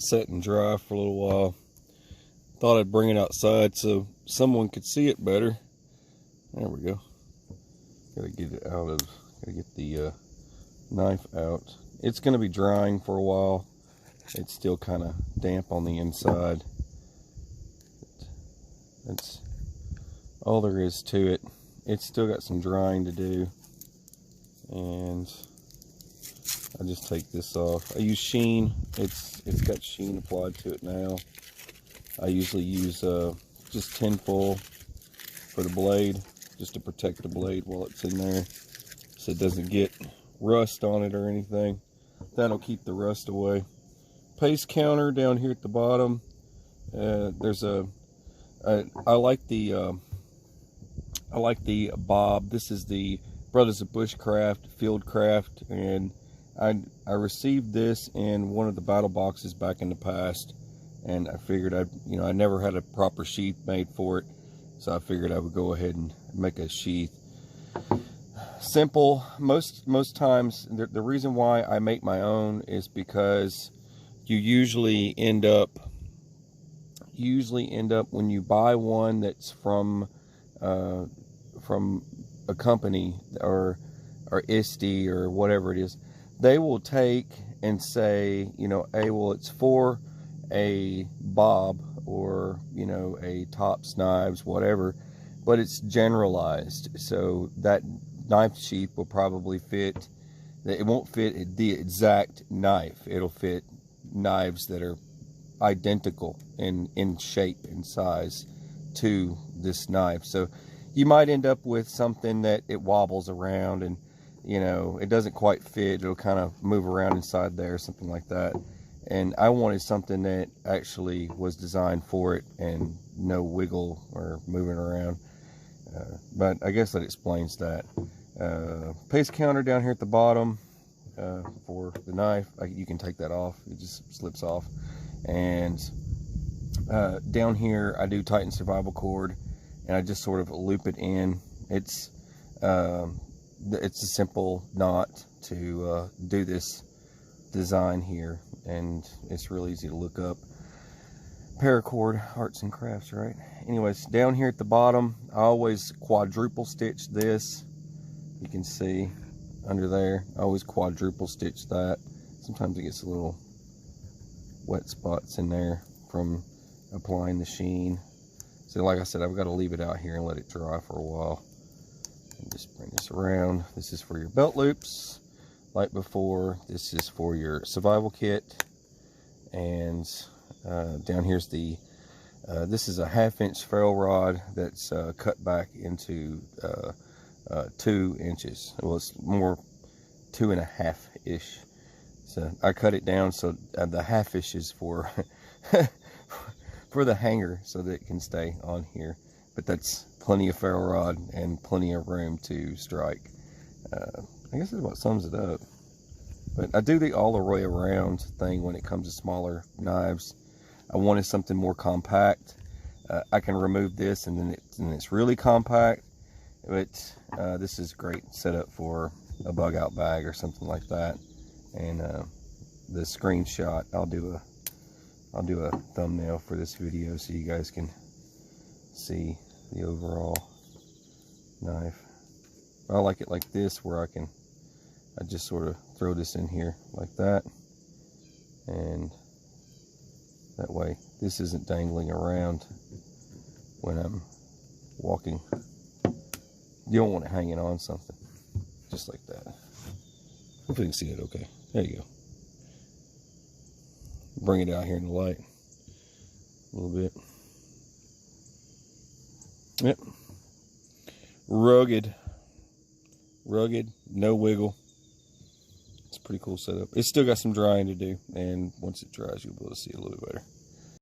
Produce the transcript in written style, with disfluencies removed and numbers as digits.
it set and dry for a little while. Thought I'd bring it outside so someone could see it better. There we go. Gotta get it out of, gotta get the knife out. It's gonna be drying for a while. It's still kind of damp on the inside. That's all there is to it. It's still got some drying to do. And I just take this off. I use sheen. It's got sheen applied to it now. I usually use just tinfoil for the blade, just to protect the blade while it's in there, so it doesn't get rust on it or anything. That'll keep the rust away. Pace counter down here at the bottom. There's I like the bob. This is the Brothers of Bushcraft Fieldcraft, and I received this in one of the battle boxes back in the past, and I figured I never had a proper sheath made for it, so I figured I would go ahead and make a sheath. Simple. Most times the reason why I make my own is because you usually end up when you buy one that's from a company or ISTE or whatever it is, they will take and say, hey, well, it's for a bob or a tops, knives, whatever, but it's generalized, so that knife sheath will probably fit. It won't fit the exact knife. It'll fit knives that are identical in shape and size to this knife. So you might end up with something that it wobbles around and it doesn't quite fit. It'll kind of move around inside there, something like that. And I wanted something that actually was designed for it and no wiggle or moving around. But I guess that explains that. Pace counter down here at the bottom for the knife. You can take that off. It just slips off. And down here I do tighten survival cord, and I just sort of loop it in. It's a simple knot to do this design here, and it's real easy to look up. Paracord, arts and crafts, right? Anyways, down here at the bottom, I always quadruple stitch this. You can see under there, I always quadruple stitch that. Sometimes it gets a little wet spots in there from applying the sheen. So like I said, I've got to leave it out here and let it dry for a while. And just bring this around. This is for your belt loops, like before. This is for your survival kit. And down here's the this is a 1/2-inch ferrule rod that's cut back into 2 inches. Well, it's more 2.5-ish. So I cut it down so the 1/2-inch is for for the hanger, so that it can stay on here. But that's plenty of ferrule rod and plenty of room to strike. I guess that's what sums it up. But I do the all the way around thing when it comes to smaller knives. I wanted something more compact. I can remove this and then it's really compact. But this is great setup for a bug out bag or something like that. And the screenshot, I'll do a thumbnail for this video so you guys can see the overall knife. I like it like this, where I just sort of throw this in here like that, and that way this isn't dangling around when I'm walking. You don't want it hanging on something, just like that. Hopefully you can see it okay. There you go. Bring it out here in the light a little bit. Yep. Rugged, no wiggle. It's a pretty cool setup. It's still got some drying to do, and once it dries, you'll be able to see it a little bit better.